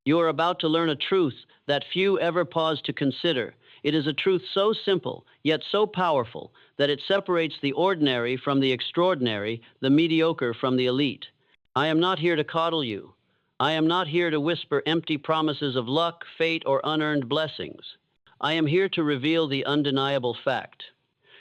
You are about to learn a truth that few ever pause to consider. It is a truth so simple, yet so powerful, that it separates the ordinary from the extraordinary, the mediocre from the elite. I am not here to coddle you. I am not here to whisper empty promises of luck, fate, or unearned blessings. I am here to reveal the undeniable fact.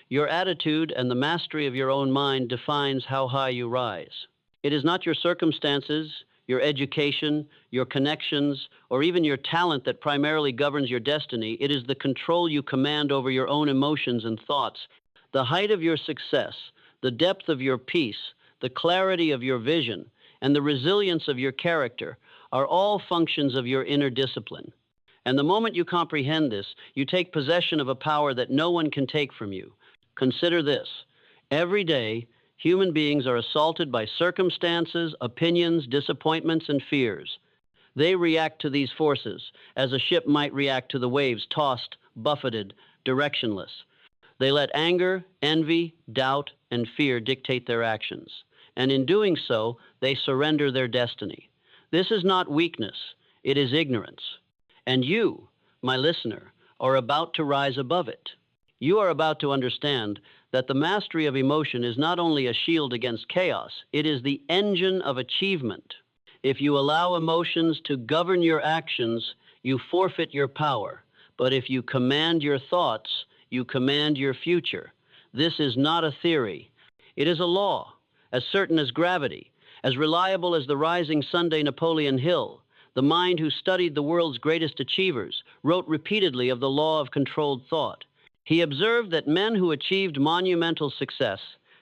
Your attitude and the mastery of your own mind defines how high you rise. It is not your circumstances, your education, your connections, or even your talent that primarily governs your destiny. It is the control you command over your own emotions and thoughts. The height of your success, the depth of your peace, the clarity of your vision, and the resilience of your character are all functions of your inner discipline. And the moment you comprehend this, you take possession of a power that no one can take from you. Consider this. Every day, human beings are assaulted by circumstances, opinions, disappointments, and fears. They react to these forces as a ship might react to the waves, tossed, buffeted, directionless. They let anger, envy, doubt, and fear dictate their actions. And in doing so, they surrender their destiny. This is not weakness, it is ignorance. And you, my listener, are about to rise above it. You are about to understand that the mastery of emotion is not only a shield against chaos, it is the engine of achievement. If you allow emotions to govern your actions, you forfeit your power. But if you command your thoughts, you command your future. This is not a theory. It is a law, as certain as gravity, as reliable as the rising Sunday Napoleon Hill. The mind who studied the world's greatest achievers wrote repeatedly of the law of controlled thought. He observed that men who achieved monumental success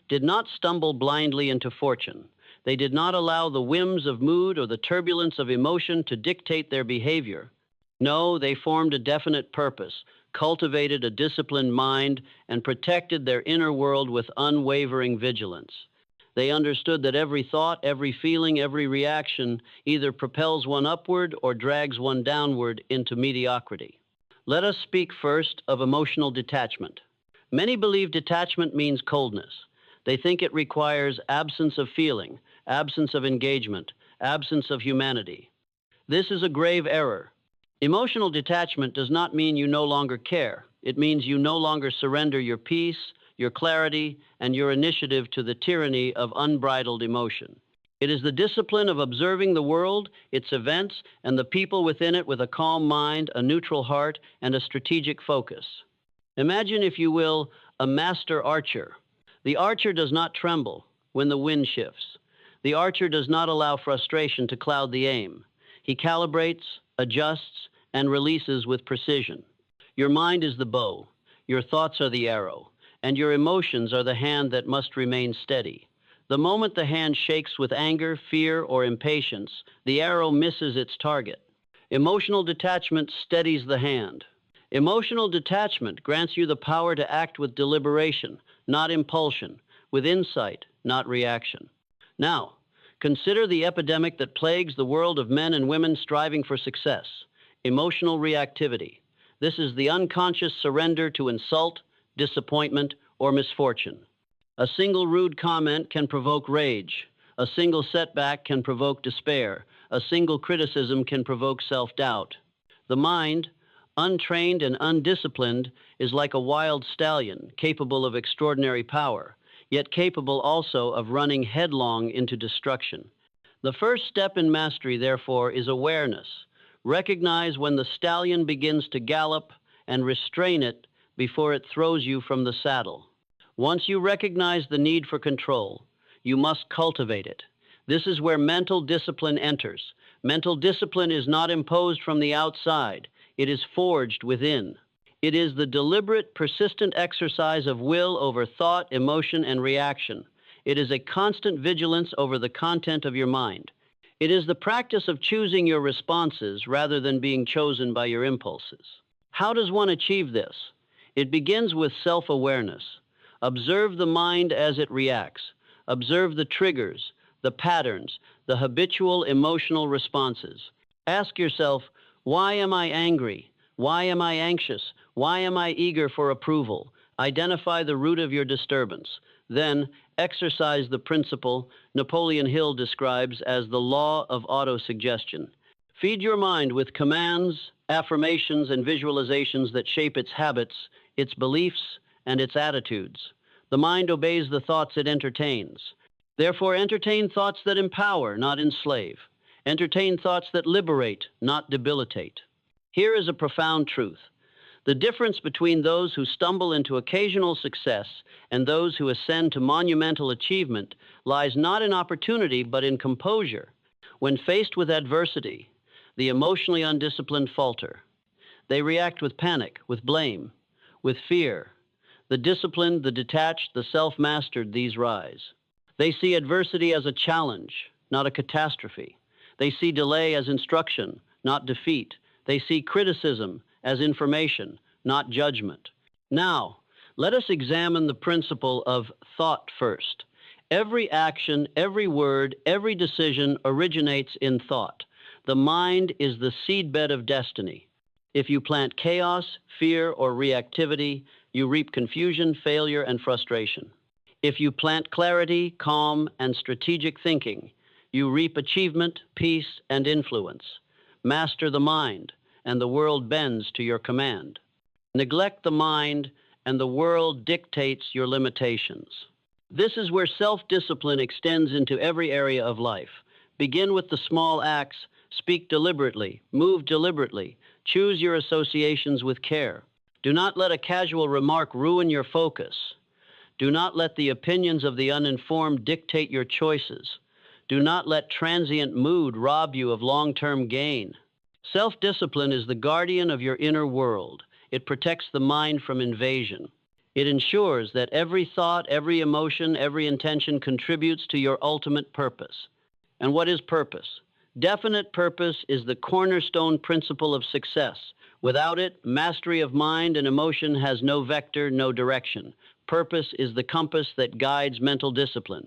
did not stumble blindly into fortune. They did not allow the whims of mood or the turbulence of emotion to dictate their behavior. No, they formed a definite purpose, cultivated a disciplined mind, and protected their inner world with unwavering vigilance. They understood that every thought, every feeling, every reaction either propels one upward or drags one downward into mediocrity. Let us speak first of emotional detachment. Many believe detachment means coldness. They think it requires absence of feeling, absence of engagement, absence of humanity. This is a grave error. Emotional detachment does not mean you no longer care. It means you no longer surrender your peace, your clarity, and your initiative to the tyranny of unbridled emotion. It is the discipline of observing the world, its events, and the people within it with a calm mind, a neutral heart, and a strategic focus. Imagine, if you will, a master archer. The archer does not tremble when the wind shifts. The archer does not allow frustration to cloud the aim. He calibrates, adjusts, and releases with precision. Your mind is the bow, your thoughts are the arrow, and your emotions are the hand that must remain steady. The moment the hand shakes with anger, fear, or impatience, the arrow misses its target. Emotional detachment steadies the hand. Emotional detachment grants you the power to act with deliberation, not impulsion, with insight, not reaction. Now, consider the epidemic that plagues the world of men and women striving for success: emotional reactivity. This is the unconscious surrender to insult, disappointment, or misfortune. A single rude comment can provoke rage. A single setback can provoke despair. A single criticism can provoke self-doubt. The mind, untrained and undisciplined, is like a wild stallion, capable of extraordinary power, yet capable also of running headlong into destruction. The first step in mastery, therefore, is awareness. Recognize when the stallion begins to gallop and restrain it before it throws you from the saddle. Once you recognize the need for control, you must cultivate it. This is where mental discipline enters. Mental discipline is not imposed from the outside. It is forged within. It is the deliberate, persistent exercise of will over thought, emotion, and reaction. It is a constant vigilance over the content of your mind. It is the practice of choosing your responses rather than being chosen by your impulses. How does one achieve this? It begins with self-awareness. Observe the mind as it reacts. Observe the triggers, the patterns, the habitual emotional responses. Ask yourself, why am I angry? Why am I anxious? Why am I eager for approval? Identify the root of your disturbance. Then, exercise the principle Napoleon Hill describes as the law of autosuggestion. Feed your mind with commands, affirmations, and visualizations that shape its habits, its beliefs, and its attitudes. The mind obeys the thoughts it entertains. Therefore, entertain thoughts that empower, not enslave. Entertain thoughts that liberate, not debilitate. Here is a profound truth. The difference between those who stumble into occasional success and those who ascend to monumental achievement lies not in opportunity but in composure. When faced with adversity, the emotionally undisciplined falter. They react with panic, with blame, with fear. The disciplined, the detached, the self-mastered, these rise. They see adversity as a challenge, not a catastrophe. They see delay as instruction, not defeat. They see criticism as information, not judgment. Now, let us examine the principle of thought first. Every action, every word, every decision originates in thought. The mind is the seedbed of destiny. If you plant chaos, fear, or reactivity, you reap confusion, failure, and frustration. If you plant clarity, calm, and strategic thinking, you reap achievement, peace, and influence. Master the mind, and the world bends to your command. Neglect the mind, and the world dictates your limitations. This is where self-discipline extends into every area of life. Begin with the small acts, speak deliberately, move deliberately, choose your associations with care. Do not let a casual remark ruin your focus. Do not let the opinions of the uninformed dictate your choices. Do not let transient mood rob you of long-term gain. Self-discipline is the guardian of your inner world. It protects the mind from invasion. It ensures that every thought, every emotion, every intention contributes to your ultimate purpose. And what is purpose? Definite purpose is the cornerstone principle of success. Without it, mastery of mind and emotion has no vector, no direction. Purpose is the compass that guides mental discipline.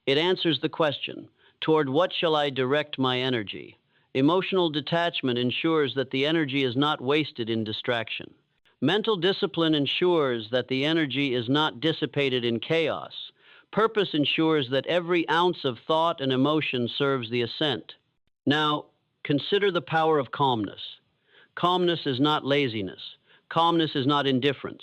It answers the question, toward what shall I direct my energy? Emotional detachment ensures that the energy is not wasted in distraction. Mental discipline ensures that the energy is not dissipated in chaos. Purpose ensures that every ounce of thought and emotion serves the ascent. Now, consider the power of calmness. Calmness is not laziness. Calmness is not indifference.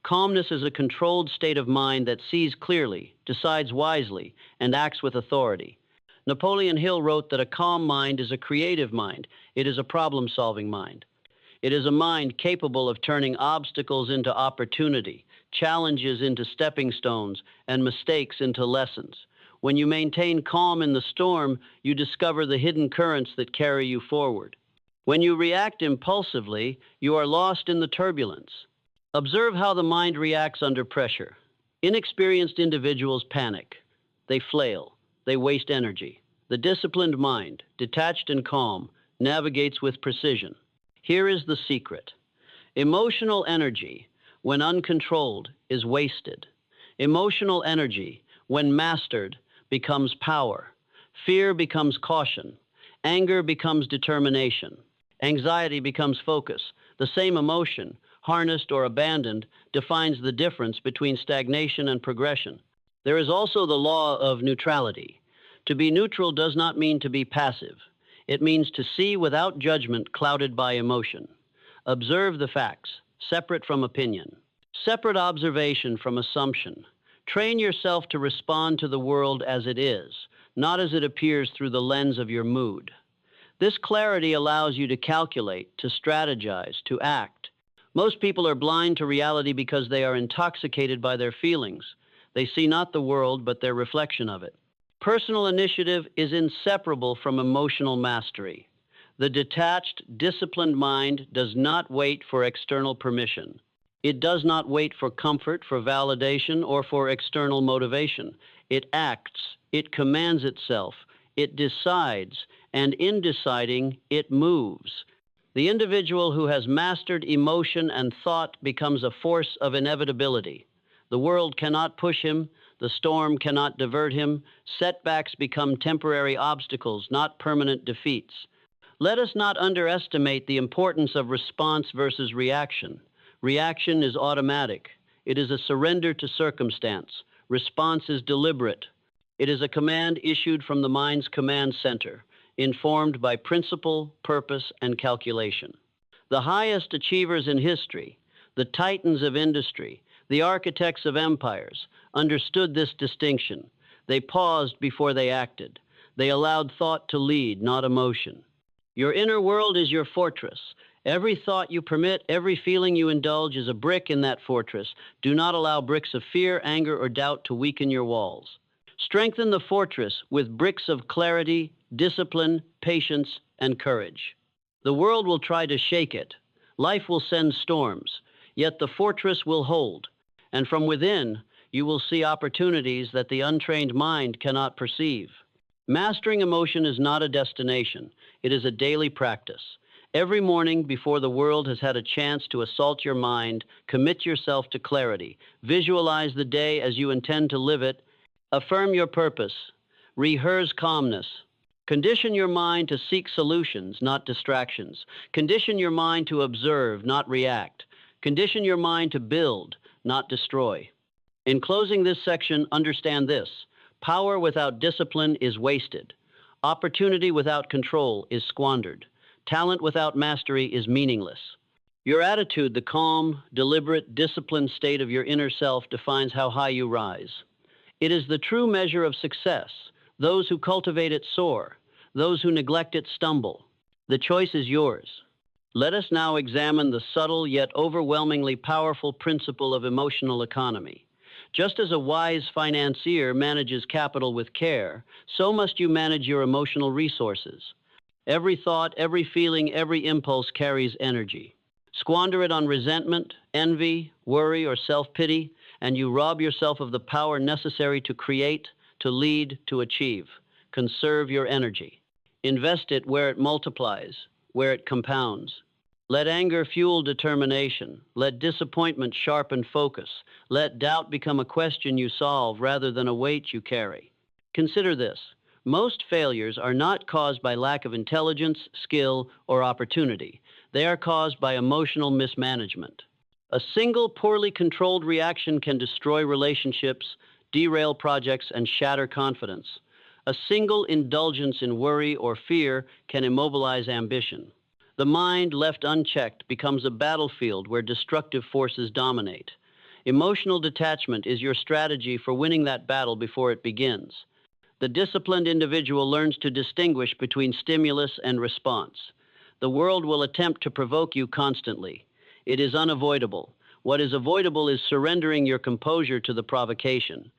Calmness is a controlled state of mind that sees clearly, decides wisely, and acts with authority. Napoleon Hill wrote that a calm mind is a creative mind. It is a problem-solving mind. It is a mind capable of turning obstacles into opportunity, challenges into stepping stones, and mistakes into lessons. When you maintain calm in the storm, you discover the hidden currents that carry you forward. When you react impulsively, you are lost in the turbulence. Observe how the mind reacts under pressure. Inexperienced individuals panic. They flail. They waste energy. The disciplined mind, detached and calm, navigates with precision. Here is the secret. Emotional energy, when uncontrolled, is wasted. Emotional energy, when mastered, becomes power. Fear becomes caution. Anger becomes determination. Anxiety becomes focus. The same emotion, harnessed or abandoned, defines the difference between stagnation and progression. There is also the law of neutrality. To be neutral does not mean to be passive. It means to see without judgment clouded by emotion. Observe the facts, separate from opinion. Separate observation from assumption. Train yourself to respond to the world as it is, not as it appears through the lens of your mood. This clarity allows you to calculate, to strategize, to act. Most people are blind to reality because they are intoxicated by their feelings. They see not the world, but their reflection of it. Personal initiative is inseparable from emotional mastery. The detached, disciplined mind does not wait for external permission. It does not wait for comfort, for validation, or for external motivation. It acts, it commands itself, it decides, and in deciding, it moves. The individual who has mastered emotion and thought becomes a force of inevitability. The world cannot push him, the storm cannot divert him, setbacks become temporary obstacles, not permanent defeats. Let us not underestimate the importance of response versus reaction. Reaction is automatic. It is a surrender to circumstance. Response is deliberate. It is a command issued from the mind's command center. informed by principle, purpose, and calculation. The highest achievers in history, the titans of industry, the architects of empires, understood this distinction. They paused before they acted. They allowed thought to lead, not emotion. Your inner world is your fortress. Every thought you permit, every feeling you indulge is a brick in that fortress. Do not allow bricks of fear, anger, or doubt to weaken your walls. Strengthen the fortress with bricks of clarity, discipline, patience, and courage. The world will try to shake it. Life will send storms, yet the fortress will hold. And from within, you will see opportunities that the untrained mind cannot perceive. Mastering emotion is not a destination, it is a daily practice. Every morning before the world has had a chance to assault your mind, commit yourself to clarity. Visualize the day as you intend to live it. Affirm your purpose. Rehearse calmness. Condition your mind to seek solutions, not distractions. Condition your mind to observe, not react. Condition your mind to build, not destroy. In closing this section, understand this. Power without discipline is wasted. Opportunity without control is squandered. Talent without mastery is meaningless. Your attitude, the calm, deliberate, disciplined state of your inner self, defines how high you rise. It is the true measure of success. Those who cultivate it soar. Those who neglect it stumble. The choice is yours. Let us now examine the subtle yet overwhelmingly powerful principle of emotional economy. Just as a wise financier manages capital with care, so must you manage your emotional resources. Every thought, every feeling, every impulse carries energy. Squander it on resentment, envy, worry, or self-pity, and you rob yourself of the power necessary to create, to lead, to achieve. Conserve your energy. Invest it where it multiplies, where it compounds. Let anger fuel determination. Let disappointment sharpen focus. Let doubt become a question you solve rather than a weight you carry. Consider this. Most failures are not caused by lack of intelligence, skill, or opportunity. They are caused by emotional mismanagement. A single poorly controlled reaction can destroy relationships, derail projects, and shatter confidence. A single indulgence in worry or fear can immobilize ambition. The mind, left unchecked, becomes a battlefield where destructive forces dominate. Emotional detachment is your strategy for winning that battle before it begins. The disciplined individual learns to distinguish between stimulus and response. The world will attempt to provoke you constantly. It is unavoidable. What is avoidable is surrendering your composure to the provocation.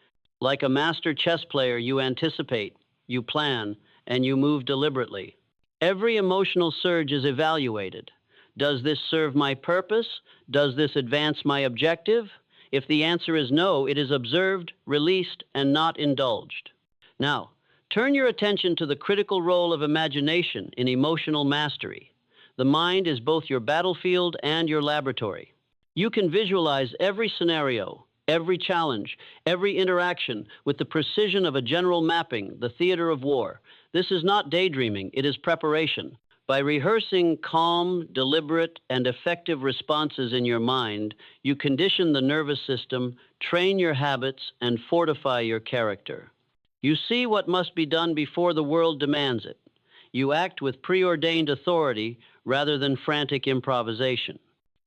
Like a master chess player, you anticipate, you plan, and you move deliberately. Every emotional surge is evaluated. Does this serve my purpose? Does this advance my objective? If the answer is no, it is observed, released, and not indulged. Now, turn your attention to the critical role of imagination in emotional mastery. The mind is both your battlefield and your laboratory. You can visualize every scenario, every challenge, every interaction with the precision of a general mapping, the theater of war. This is not daydreaming, it is preparation. By rehearsing calm, deliberate, and effective responses in your mind, you condition the nervous system, train your habits, and fortify your character. You see what must be done before the world demands it. You act with preordained authority rather than frantic improvisation.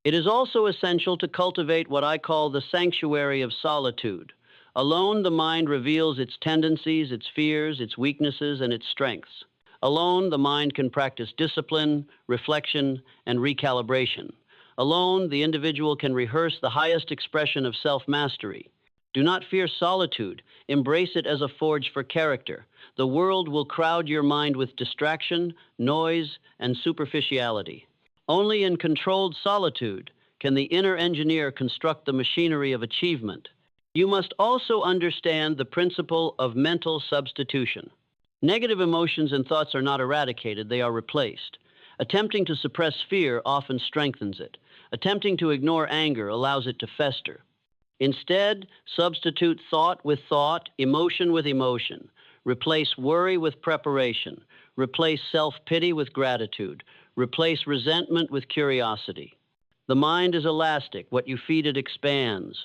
It is also essential to cultivate what I call the sanctuary of solitude. Alone, the mind reveals its tendencies, its fears, its weaknesses, and its strengths. Alone, the mind can practice discipline, reflection, and recalibration. Alone, the individual can rehearse the highest expression of self-mastery. Do not fear solitude. Embrace it as a forge for character. The world will crowd your mind with distraction, noise, and superficiality. Only in controlled solitude can the inner engineer construct the machinery of achievement. You must also understand the principle of mental substitution. Negative emotions and thoughts are not eradicated, they are replaced. Attempting to suppress fear often strengthens it. Attempting to ignore anger allows it to fester. Instead, substitute thought with thought, emotion with emotion. Replace worry with preparation. Replace self-pity with gratitude. Replace resentment with curiosity. The mind is elastic. What you feed it expands.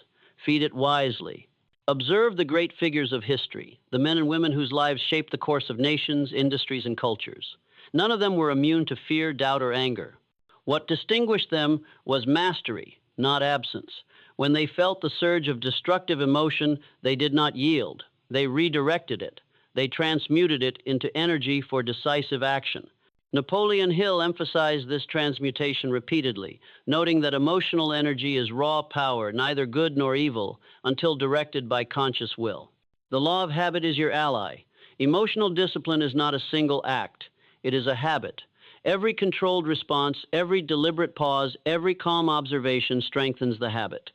Feed it wisely. Observe the great figures of history, the men and women whose lives shaped the course of nations, industries, and cultures. None of them were immune to fear, doubt, or anger. What distinguished them was mastery, not absence. When they felt the surge of destructive emotion, they did not yield. They redirected it. They transmuted it into energy for decisive action. Napoleon Hill emphasized this transmutation repeatedly, noting that emotional energy is raw power, neither good nor evil, until directed by conscious will. The law of habit is your ally. Emotional discipline is not a single act, it is a habit. Every controlled response, every deliberate pause, every calm observation strengthens the habit.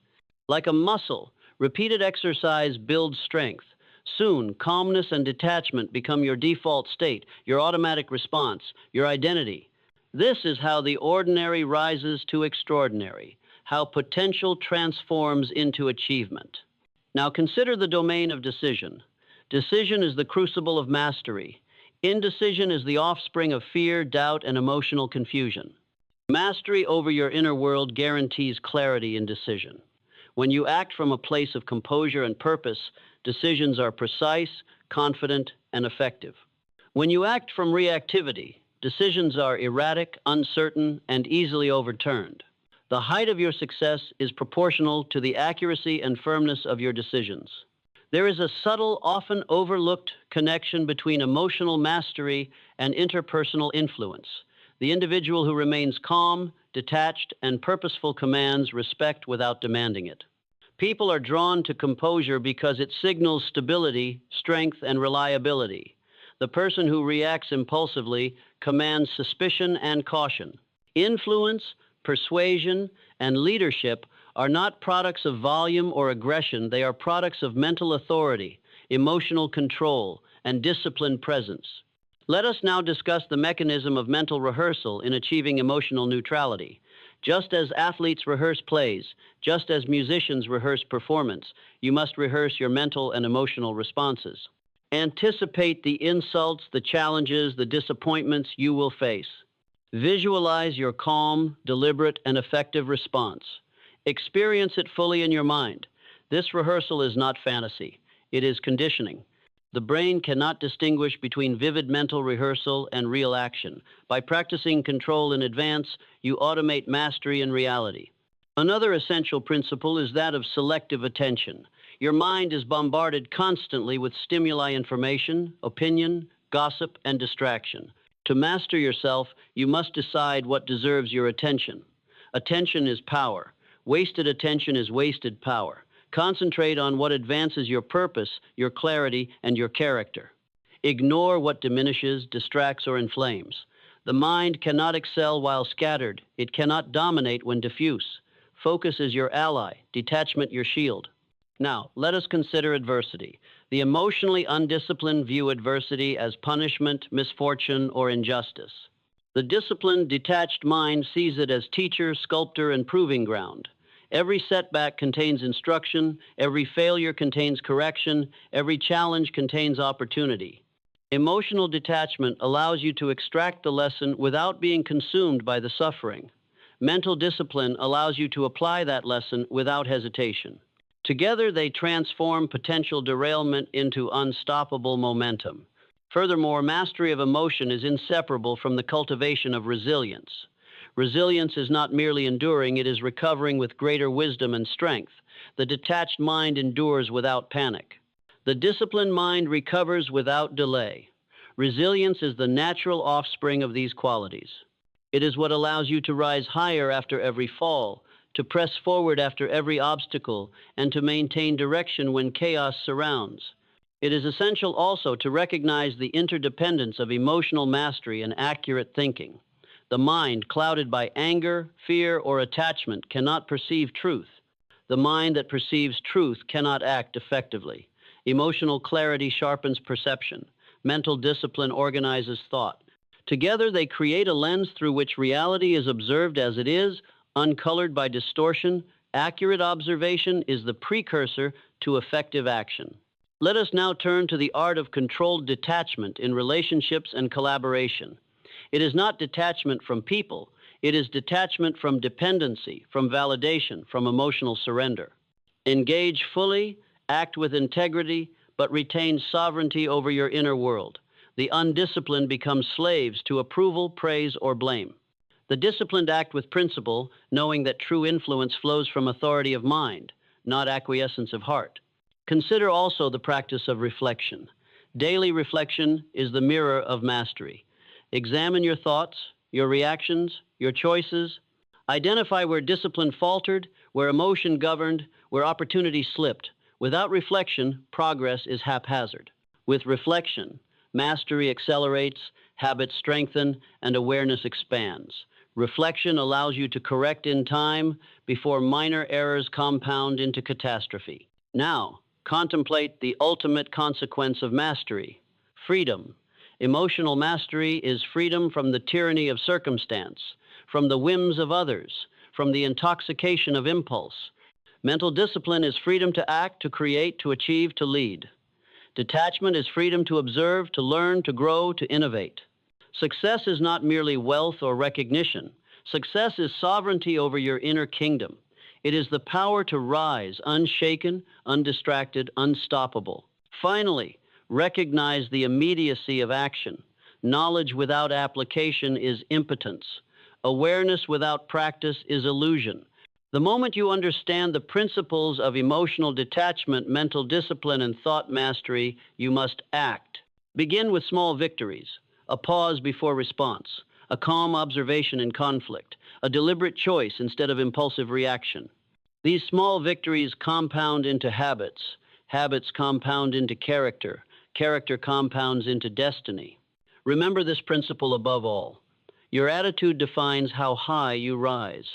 Like a muscle, repeated exercise builds strength. Soon, calmness and detachment become your default state, your automatic response, your identity. This is how the ordinary rises to extraordinary, how potential transforms into achievement. Now consider the domain of decision. Decision is the crucible of mastery. Indecision is the offspring of fear, doubt, and emotional confusion. Mastery over your inner world guarantees clarity in decision. When you act from a place of composure and purpose, decisions are precise, confident, and effective. When you act from reactivity, decisions are erratic, uncertain, and easily overturned. The height of your success is proportional to the accuracy and firmness of your decisions. There is a subtle, often overlooked connection between emotional mastery and interpersonal influence. The individual who remains calm, detached, and purposeful commands respect without demanding it. People are drawn to composure because it signals stability, strength, and reliability. The person who reacts impulsively commands suspicion and caution. Influence, persuasion, and leadership are not products of volume or aggression, they are products of mental authority, emotional control, and disciplined presence. Let us now discuss the mechanism of mental rehearsal in achieving emotional neutrality. Just as athletes rehearse plays, just as musicians rehearse performance, you must rehearse your mental and emotional responses. Anticipate the insults, the challenges, the disappointments you will face. Visualize your calm, deliberate, and effective response. Experience it fully in your mind. This rehearsal is not fantasy, it is conditioning. The brain cannot distinguish between vivid mental rehearsal and real action. By practicing control in advance, you automate mastery in reality. Another essential principle is that of selective attention. Your mind is bombarded constantly with stimuli information, opinion, gossip, and distraction. To master yourself, you must decide what deserves your attention. Attention is power. Wasted attention is wasted power. Concentrate on what advances your purpose, your clarity, and your character. Ignore what diminishes, distracts, or inflames. The mind cannot excel while scattered. It cannot dominate when diffuse. Focus is your ally, detachment your shield. Now, let us consider adversity. The emotionally undisciplined view adversity as punishment, misfortune, or injustice. The disciplined, detached mind sees it as teacher, sculptor, and proving ground. Every setback contains instruction, every failure contains correction, every challenge contains opportunity. Emotional detachment allows you to extract the lesson without being consumed by the suffering. Mental discipline allows you to apply that lesson without hesitation. Together, they transform potential derailment into unstoppable momentum. Furthermore, mastery of emotion is inseparable from the cultivation of resilience. Resilience is not merely enduring, it is recovering with greater wisdom and strength. The detached mind endures without panic. The disciplined mind recovers without delay. Resilience is the natural offspring of these qualities. It is what allows you to rise higher after every fall, to press forward after every obstacle, and to maintain direction when chaos surrounds. It is essential also to recognize the interdependence of emotional mastery and accurate thinking. The mind, clouded by anger, fear, or attachment, cannot perceive truth. The mind that perceives truth cannot act effectively. Emotional clarity sharpens perception. Mental discipline organizes thought. Together, they create a lens through which reality is observed as it is, uncolored by distortion. Accurate observation is the precursor to effective action. Let us now turn to the art of controlled detachment in relationships and collaboration. It is not detachment from people, it is detachment from dependency, from validation, from emotional surrender. Engage fully, Act with integrity, but retain sovereignty over your inner world. The undisciplined become slaves to approval, praise, or blame. The disciplined act with principle, knowing that true influence flows from authority of mind, not acquiescence of heart. Consider also the practice of reflection. Daily reflection is the mirror of mastery. Examine your thoughts, your reactions, your choices. Identify where discipline faltered, where emotion governed, where opportunity slipped. Without reflection, progress is haphazard. With reflection, mastery accelerates, habits strengthen, and awareness expands. Reflection allows you to correct in time before minor errors compound into catastrophe. Now, contemplate the ultimate consequence of mastery: freedom. Emotional mastery is freedom from the tyranny of circumstance, from the whims of others, from the intoxication of impulse. Mental discipline is freedom to act, to create, to achieve, to lead. Detachment is freedom to observe, to learn, to grow, to innovate. Success is not merely wealth or recognition. Success is sovereignty over your inner kingdom. It is the power to rise, unshaken, undistracted, unstoppable. Finally, recognize the immediacy of action. Knowledge without application is impotence. Awareness without practice is illusion. The moment you understand the principles of emotional detachment, mental discipline, and thought mastery, you must act. Begin with small victories: a pause before response, a calm observation in conflict, a deliberate choice instead of impulsive reaction. These small victories compound into habits. Habits compound into character. Character compounds into destiny. Remember this principle above all. Your attitude defines how high you rise.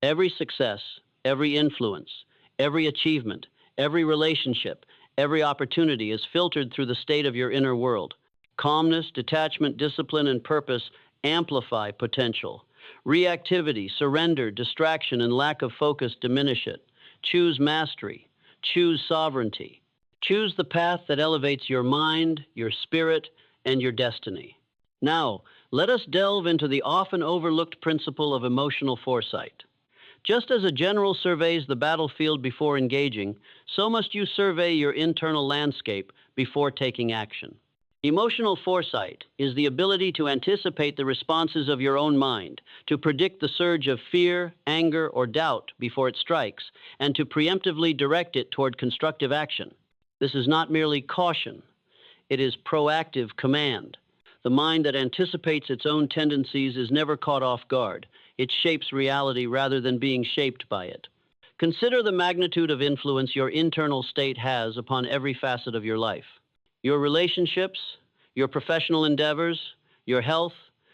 Every success, every influence, every achievement, every relationship, every opportunity is filtered through the state of your inner world. Calmness, detachment, discipline, and purpose amplify potential. Reactivity, surrender, distraction, and lack of focus diminish it. Choose mastery. Choose sovereignty. Choose the path that elevates your mind, your spirit, and your destiny. Now, let us delve into the often overlooked principle of emotional foresight. Just as a general surveys the battlefield before engaging, so must you survey your internal landscape before taking action. Emotional foresight is the ability to anticipate the responses of your own mind, to predict the surge of fear, anger, or doubt before it strikes, and to preemptively direct it toward constructive action. This is not merely caution, it is proactive command. The mind that anticipates its own tendencies is never caught off guard. It shapes reality rather than being shaped by it. Consider the magnitude of influence your internal state has upon every facet of your life. Your relationships, your professional endeavors, your health,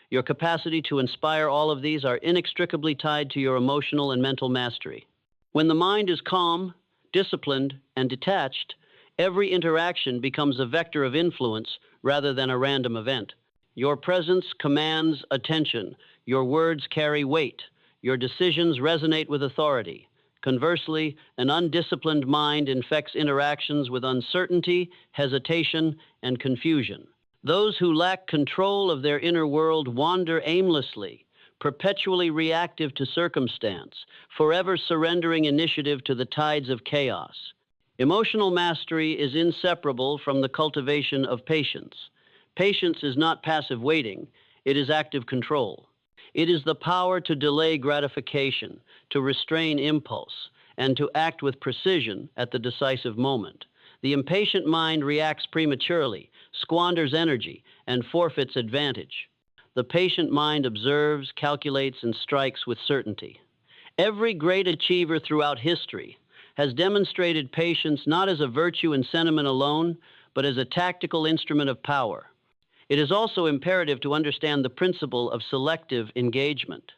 your capacity to inspire, all of these are inextricably tied to your emotional and mental mastery. When the mind is calm, disciplined, and detached, every interaction becomes a vector of influence rather than a random event. Your presence commands attention. Your words carry weight. Your decisions resonate with authority. Conversely, an undisciplined mind infects interactions with uncertainty, hesitation, and confusion. Those who lack control of their inner world wander aimlessly, perpetually reactive to circumstance, forever surrendering initiative to the tides of chaos. Emotional mastery is inseparable from the cultivation of patience. Patience is not passive waiting, it is active control. It is the power to delay gratification, to restrain impulse, and to act with precision at the decisive moment. The impatient mind reacts prematurely, squanders energy, and forfeits advantage. The patient mind observes, calculates, and strikes with certainty. Every great achiever throughout history has demonstrated patience not as a virtue and sentiment alone, but as a tactical instrument of power. It is also imperative to understand the principle of selective engagement.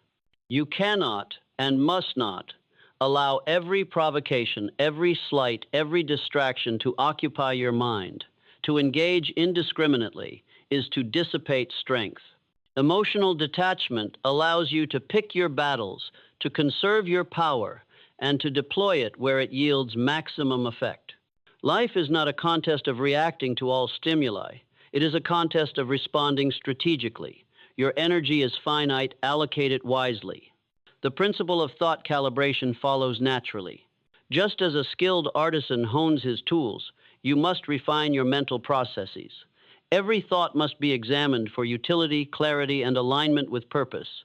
You cannot and must not allow every provocation, every slight, every distraction to occupy your mind. To engage indiscriminately is to dissipate strength. Emotional detachment allows you to pick your battles, to conserve your power, and to deploy it where it yields maximum effect. Life is not a contest of reacting to all stimuli. It is a contest of responding strategically. Your energy is finite, allocate it wisely. The principle of thought calibration follows naturally. Just as a skilled artisan hones his tools, you must refine your mental processes. Every thought must be examined for utility, clarity, and alignment with purpose.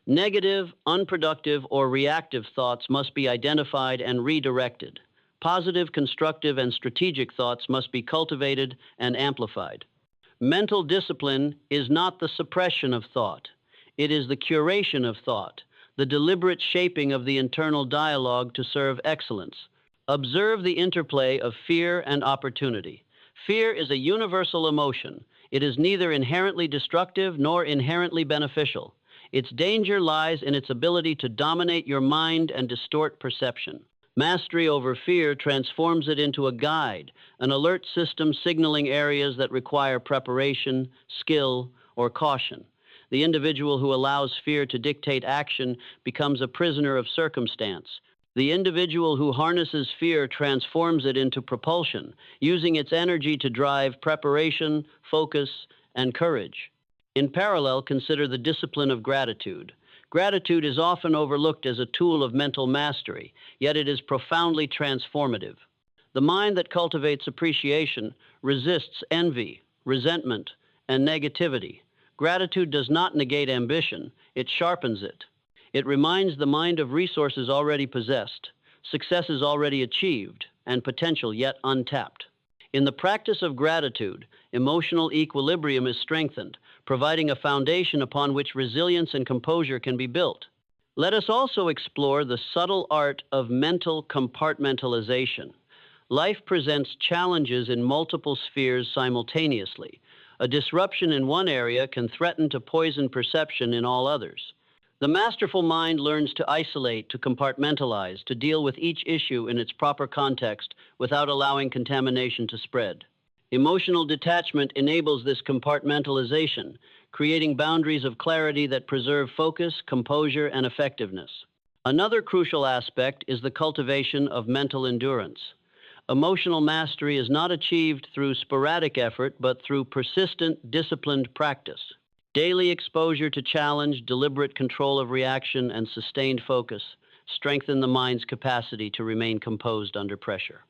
Negative, unproductive, or reactive thoughts must be identified and redirected. Positive, constructive, and strategic thoughts must be cultivated and amplified. Mental discipline is not the suppression of thought. It is the curation of thought, the deliberate shaping of the internal dialogue to serve excellence. Observe the interplay of fear and opportunity. Fear is a universal emotion. It is neither inherently destructive nor inherently beneficial. Its danger lies in its ability to dominate your mind and distort perception. Mastery over fear transforms it into a guide, an alert system signaling areas that require preparation, skill, or caution. The individual who allows fear to dictate action becomes a prisoner of circumstance. The individual who harnesses fear transforms it into propulsion, using its energy to drive preparation, focus, and courage. In parallel, consider the discipline of gratitude. Gratitude is often overlooked as a tool of mental mastery, yet it is profoundly transformative. The mind that cultivates appreciation resists envy, resentment, and negativity. Gratitude does not negate ambition, it sharpens it. It reminds the mind of resources already possessed, successes already achieved, and potential yet untapped. In the practice of gratitude, emotional equilibrium is strengthened, providing a foundation upon which resilience and composure can be built. Let us also explore the subtle art of mental compartmentalization. Life presents challenges in multiple spheres simultaneously. A disruption in one area can threaten to poison perception in all others. The masterful mind learns to isolate, to compartmentalize, to deal with each issue in its proper context without allowing contamination to spread. Emotional detachment enables this compartmentalization, creating boundaries of clarity that preserve focus, composure, and effectiveness. Another crucial aspect is the cultivation of mental endurance. Emotional mastery is not achieved through sporadic effort, but through persistent, disciplined practice. Daily exposure to challenge, deliberate control of reaction, and sustained focus strengthen the mind's capacity to remain composed under pressure.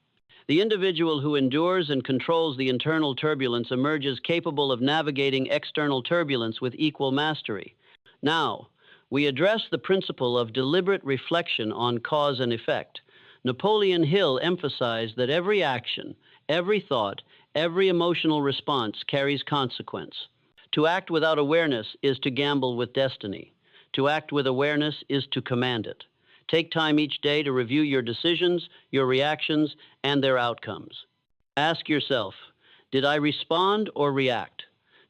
The individual who endures and controls the internal turbulence emerges capable of navigating external turbulence with equal mastery. Now, we address the principle of deliberate reflection on cause and effect. Napoleon Hill emphasized that every action, every thought, every emotional response carries consequence. To act without awareness is to gamble with destiny. To act with awareness is to command it. Take time each day to review your decisions, your reactions, and their outcomes. Ask yourself, did I respond or react?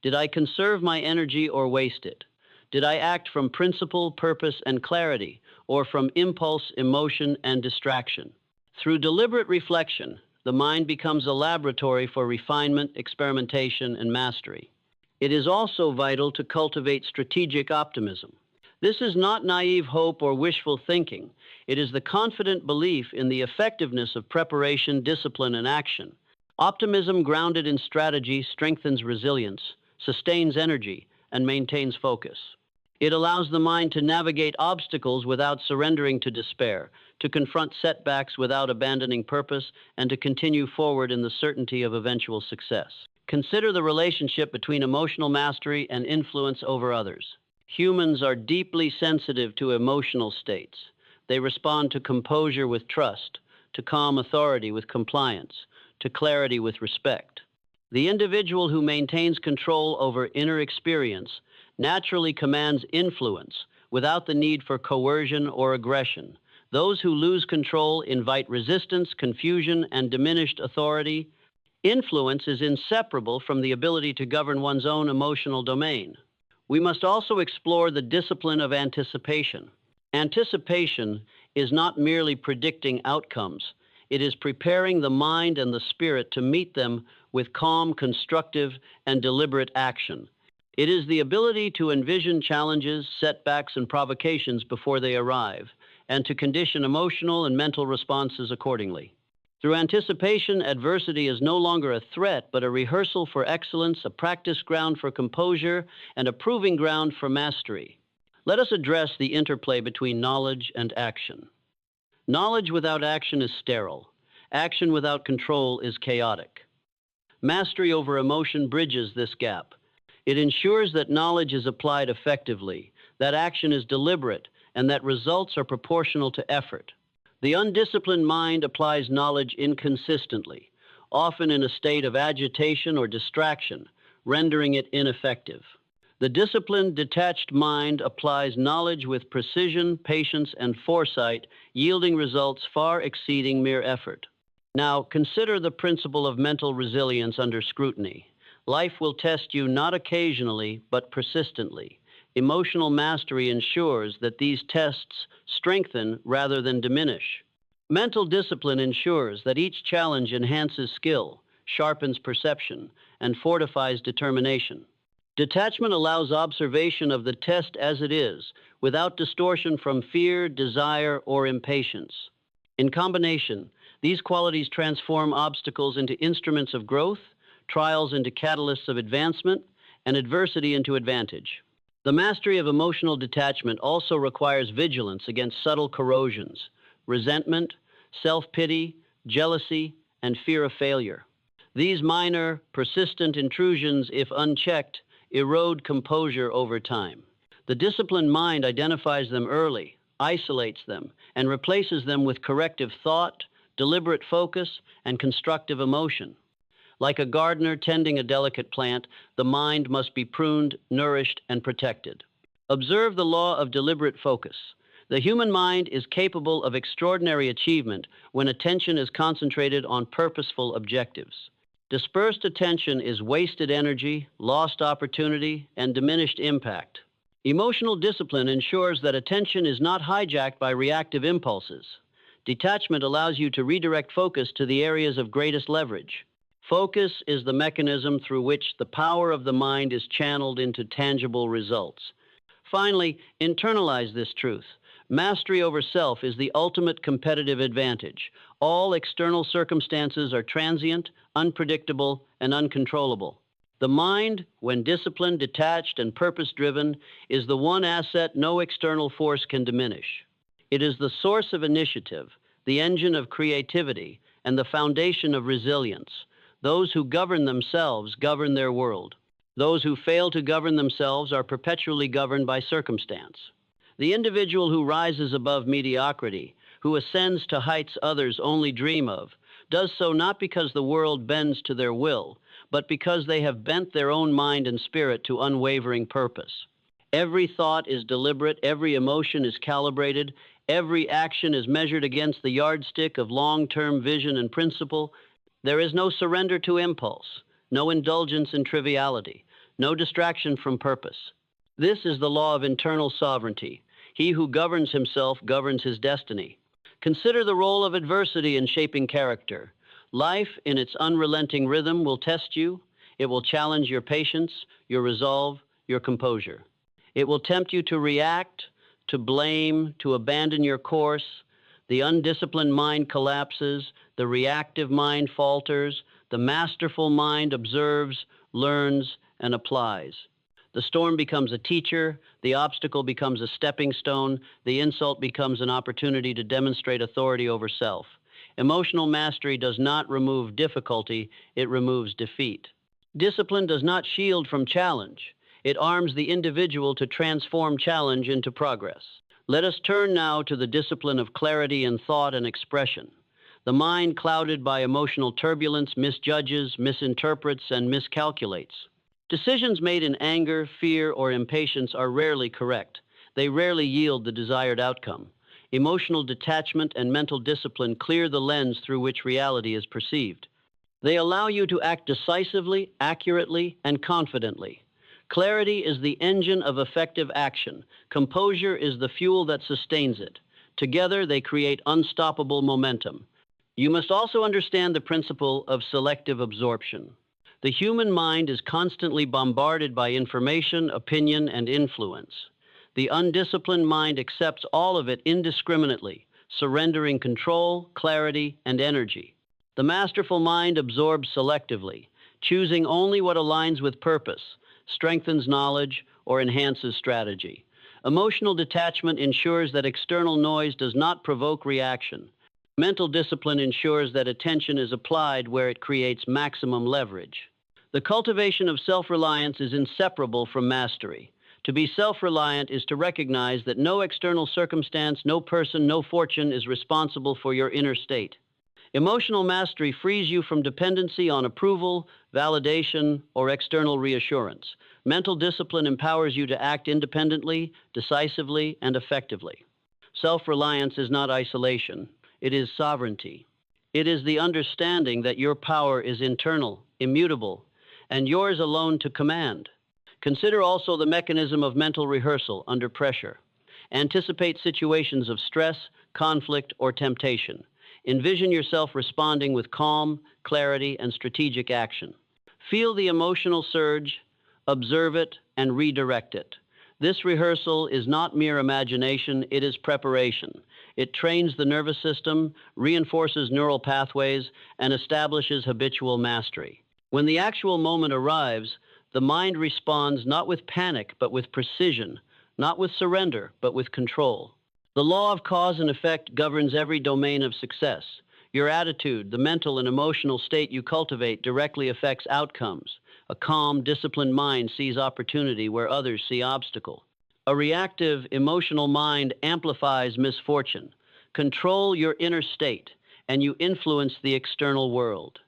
Did I conserve my energy or waste it? Did I act from principle, purpose, and clarity, or from impulse, emotion, and distraction? Through deliberate reflection, the mind becomes a laboratory for refinement, experimentation, and mastery. It is also vital to cultivate strategic optimism. This is not naive hope or wishful thinking. It is the confident belief in the effectiveness of preparation, discipline, and action. Optimism grounded in strategy strengthens resilience, sustains energy, and maintains focus. It allows the mind to navigate obstacles without surrendering to despair, to confront setbacks without abandoning purpose, and to continue forward in the certainty of eventual success. Consider the relationship between emotional mastery and influence over others. Humans are deeply sensitive to emotional states. They respond to composure with trust, to calm authority with compliance, to clarity with respect. The individual who maintains control over inner experience naturally commands influence without the need for coercion or aggression. Those who lose control invite resistance, confusion, and diminished authority. Influence is inseparable from the ability to govern one's own emotional domain. We must also explore the discipline of anticipation. Anticipation is not merely predicting outcomes. It is preparing the mind and the spirit to meet them with calm, constructive, and deliberate action. It is the ability to envision challenges, setbacks, and provocations before they arrive, and to condition emotional and mental responses accordingly. Through anticipation, adversity is no longer a threat, but a rehearsal for excellence, a practice ground for composure, and a proving ground for mastery. Let us address the interplay between knowledge and action. Knowledge without action is sterile. Action without control is chaotic. Mastery over emotion bridges this gap. It ensures that knowledge is applied effectively, that action is deliberate, and that results are proportional to effort. The undisciplined mind applies knowledge inconsistently, often in a state of agitation or distraction, rendering it ineffective. The disciplined, detached mind applies knowledge with precision, patience, and foresight, yielding results far exceeding mere effort. Now, consider the principle of mental resilience under scrutiny. Life will test you not occasionally, but persistently. Emotional mastery ensures that these tests strengthen rather than diminish. Mental discipline ensures that each challenge enhances skill, sharpens perception, and fortifies determination. Detachment allows observation of the test as it is, without distortion from fear, desire, or impatience. In combination, these qualities transform obstacles into instruments of growth, trials into catalysts of advancement, and adversity into advantage. The mastery of emotional detachment also requires vigilance against subtle corrosions, resentment, self-pity, jealousy, and fear of failure. These minor, persistent intrusions, if unchecked, erode composure over time. The disciplined mind identifies them early, isolates them, and replaces them with corrective thought, deliberate focus, and constructive emotion. Like a gardener tending a delicate plant, the mind must be pruned, nourished, and protected. Observe the law of deliberate focus. The human mind is capable of extraordinary achievement when attention is concentrated on purposeful objectives. Dispersed attention is wasted energy, lost opportunity, and diminished impact. Emotional discipline ensures that attention is not hijacked by reactive impulses. Detachment allows you to redirect focus to the areas of greatest leverage. Focus is the mechanism through which the power of the mind is channeled into tangible results. Finally, internalize this truth. Mastery over self is the ultimate competitive advantage. All external circumstances are transient, unpredictable, and uncontrollable. The mind, when disciplined, detached, and purpose-driven, is the one asset no external force can diminish. It is the source of initiative, the engine of creativity, and the foundation of resilience. Those who govern themselves govern their world. Those who fail to govern themselves are perpetually governed by circumstance. The individual who rises above mediocrity, who ascends to heights others only dream of, does so not because the world bends to their will, but because they have bent their own mind and spirit to unwavering purpose. Every thought is deliberate, every emotion is calibrated, every action is measured against the yardstick of long-term vision and principle. There is no surrender to impulse, no indulgence in triviality, no distraction from purpose. This is the law of internal sovereignty. He who governs himself governs his destiny. Consider the role of adversity in shaping character. Life, in its unrelenting rhythm, will test you. It will challenge your patience, your resolve, your composure. It will tempt you to react, to blame, to abandon your course. The undisciplined mind collapses, the reactive mind falters, the masterful mind observes, learns, and applies. The storm becomes a teacher, the obstacle becomes a stepping stone, the insult becomes an opportunity to demonstrate authority over self. Emotional mastery does not remove difficulty, it removes defeat. Discipline does not shield from challenge. It arms the individual to transform challenge into progress. Let us turn now to the discipline of clarity in thought and expression. The mind clouded by emotional turbulence misjudges, misinterprets, and miscalculates. Decisions made in anger, fear, or impatience are rarely correct. They rarely yield the desired outcome. Emotional detachment and mental discipline clear the lens through which reality is perceived. They allow you to act decisively, accurately, and confidently. Clarity is the engine of effective action. Composure is the fuel that sustains it. Together, they create unstoppable momentum. You must also understand the principle of selective absorption. The human mind is constantly bombarded by information, opinion, and influence. The undisciplined mind accepts all of it indiscriminately, surrendering control, clarity, and energy. The masterful mind absorbs selectively, choosing only what aligns with purpose, strengthens knowledge, or enhances strategy. Emotional detachment ensures that external noise does not provoke reaction. Mental discipline ensures that attention is applied where it creates maximum leverage. The cultivation of self-reliance is inseparable from mastery. To be self-reliant is to recognize that no external circumstance, no person, no fortune is responsible for your inner state. Emotional mastery frees you from dependency on approval, validation, or external reassurance. Mental discipline empowers you to act independently, decisively, and effectively. Self-reliance is not isolation. It is sovereignty. It is the understanding that your power is internal, immutable, and yours alone to command. Consider also the mechanism of mental rehearsal under pressure. Anticipate situations of stress, conflict, or temptation. Envision yourself responding with calm, clarity, and strategic action. Feel the emotional surge, observe it, and redirect it. This rehearsal is not mere imagination, it is preparation. It trains the nervous system, reinforces neural pathways, and establishes habitual mastery. When the actual moment arrives, the mind responds not with panic, but with precision, not with surrender, but with control. The law of cause and effect governs every domain of success. Your attitude, the mental and emotional state you cultivate directly affects outcomes. A calm, disciplined mind sees opportunity where others see obstacle. A reactive, emotional mind amplifies misfortune. Control your inner state, and you influence the external world.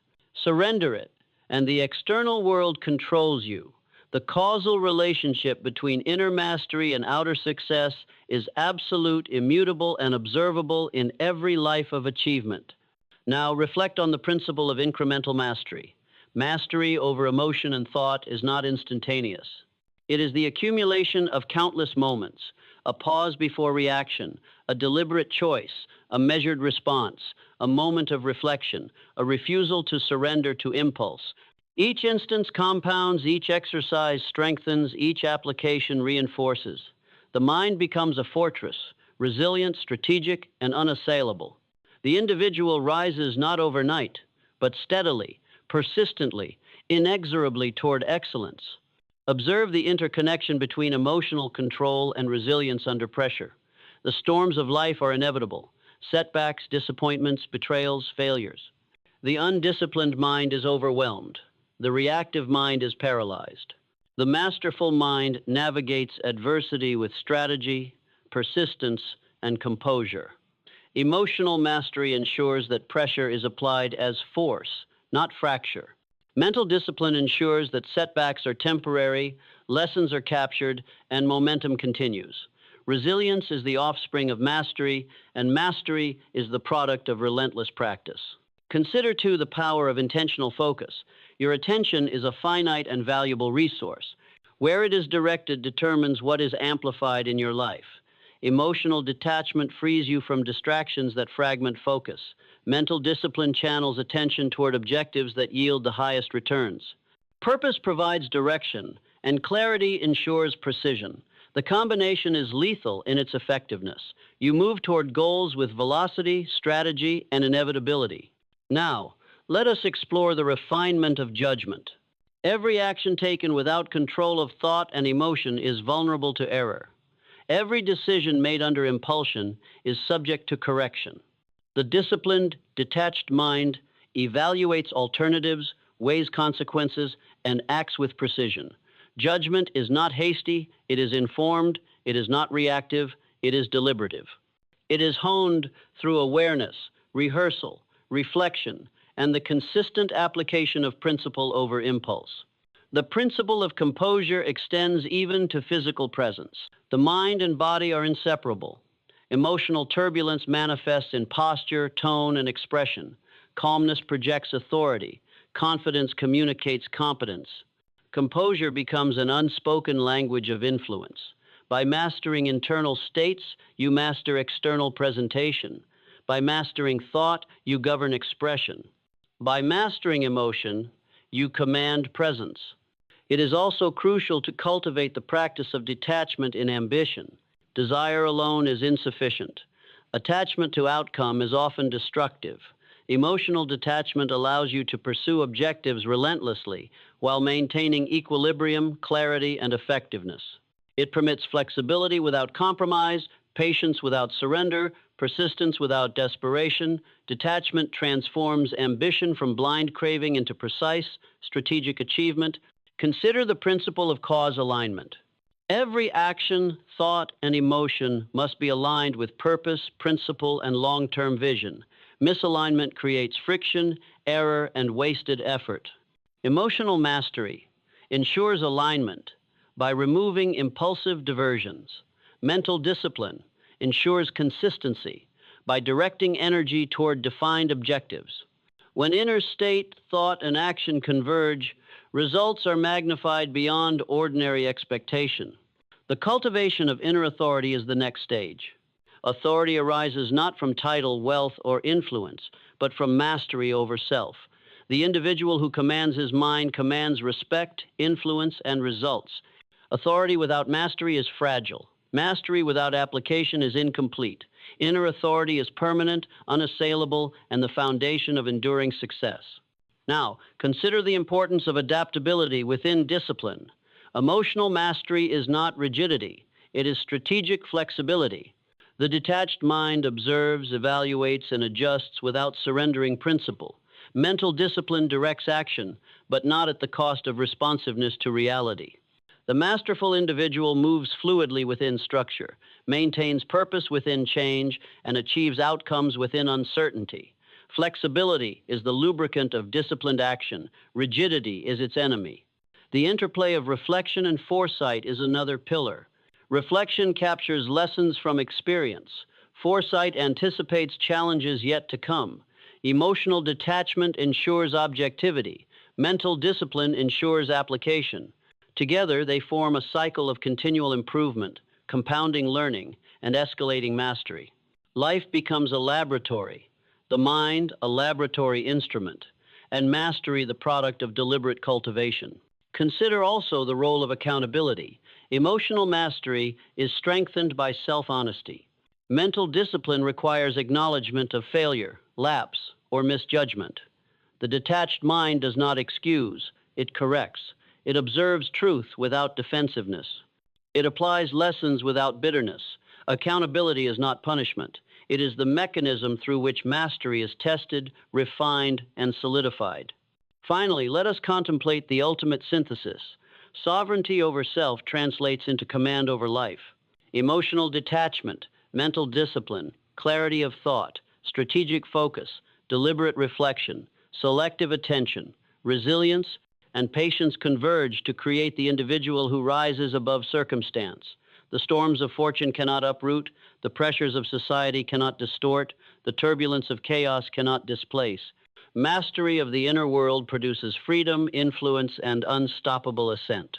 Surrender it, and the external world controls you. The causal relationship between inner mastery and outer success is absolute, immutable, and observable in every life of achievement. Now, reflect on the principle of incremental mastery. Mastery over emotion and thought is not instantaneous. It is the accumulation of countless moments, a pause before reaction, a deliberate choice, a measured response, a moment of reflection, a refusal to surrender to impulse. Each instance compounds, each exercise strengthens, each application reinforces. The mind becomes a fortress, resilient, strategic, and unassailable. The individual rises not overnight, but steadily, persistently, inexorably toward excellence. Observe the interconnection between emotional control and resilience under pressure. The storms of life are inevitable: setbacks, disappointments, betrayals, failures. The undisciplined mind is overwhelmed. The reactive mind is paralyzed. The masterful mind navigates adversity with strategy, persistence, and composure. Emotional mastery ensures that pressure is applied as force, not fracture. Mental discipline ensures that setbacks are temporary, lessons are captured, and momentum continues. Resilience is the offspring of mastery, and mastery is the product of relentless practice. Consider, too, the power of intentional focus. Your attention is a finite and valuable resource. Where it is directed determines what is amplified in your life. Emotional detachment frees you from distractions that fragment focus. Mental discipline channels attention toward objectives that yield the highest returns. Purpose provides direction, and clarity ensures precision. The combination is lethal in its effectiveness. You move toward goals with velocity, strategy, and inevitability. Now, let us explore the refinement of judgment. Every action taken without control of thought and emotion is vulnerable to error. Every decision made under impulsion is subject to correction. The disciplined, detached mind evaluates alternatives, weighs consequences, and acts with precision. Judgment is not hasty, it is informed, it is not reactive, it is deliberative. It is honed through awareness, rehearsal, reflection, and the consistent application of principle over impulse. The principle of composure extends even to physical presence. The mind and body are inseparable. Emotional turbulence manifests in posture, tone, and expression. Calmness projects authority. Confidence communicates competence. Composure becomes an unspoken language of influence. By mastering internal states, you master external presentation. By mastering thought, you govern expression. By mastering emotion, you command presence. It is also crucial to cultivate the practice of detachment in ambition. Desire alone is insufficient. Attachment to outcome is often destructive. Emotional detachment allows you to pursue objectives relentlessly while maintaining equilibrium, clarity, and effectiveness. It permits flexibility without compromise, patience without surrender, persistence without desperation. Detachment transforms ambition from blind craving into precise, strategic achievement. Consider the principle of cause alignment. Every action, thought, and emotion must be aligned with purpose, principle, and long term vision. Misalignment creates friction, error, and wasted effort. Emotional mastery ensures alignment by removing impulsive diversions. Mental discipline ensures consistency by directing energy toward defined objectives. When inner state, thought, and action converge, results are magnified beyond ordinary expectation. The cultivation of inner authority is the next stage. Authority arises not from title, wealth, or influence, but from mastery over self. The individual who commands his mind commands respect, influence, and results. Authority without mastery is fragile. Mastery without application is incomplete. Inner authority is permanent, unassailable, and the foundation of enduring success. Now, consider the importance of adaptability within discipline. Emotional mastery is not rigidity, it is strategic flexibility. The detached mind observes, evaluates, and adjusts without surrendering principle. Mental discipline directs action, but not at the cost of responsiveness to reality. The masterful individual moves fluidly within structure, maintains purpose within change, and achieves outcomes within uncertainty. Flexibility is the lubricant of disciplined action. Rigidity is its enemy. The interplay of reflection and foresight is another pillar. Reflection captures lessons from experience. Foresight anticipates challenges yet to come. Emotional detachment ensures objectivity. Mental discipline ensures application. Together, they form a cycle of continual improvement, compounding learning, and escalating mastery. Life becomes a laboratory, the mind a laboratory instrument, and mastery the product of deliberate cultivation. Consider also the role of accountability. Emotional mastery is strengthened by self-honesty. Mental discipline requires acknowledgement of failure, lapse, or misjudgment. The detached mind does not excuse, it corrects. It observes truth without defensiveness. It applies lessons without bitterness. Accountability is not punishment. It is the mechanism through which mastery is tested, refined, and solidified. Finally, let us contemplate the ultimate synthesis. Sovereignty over self translates into command over life. Emotional detachment, mental discipline, clarity of thought, strategic focus, deliberate reflection, selective attention, resilience, and patience converge to create the individual who rises above circumstance. The storms of fortune cannot uproot, the pressures of society cannot distort, the turbulence of chaos cannot displace. Mastery of the inner world produces freedom, influence, and unstoppable ascent.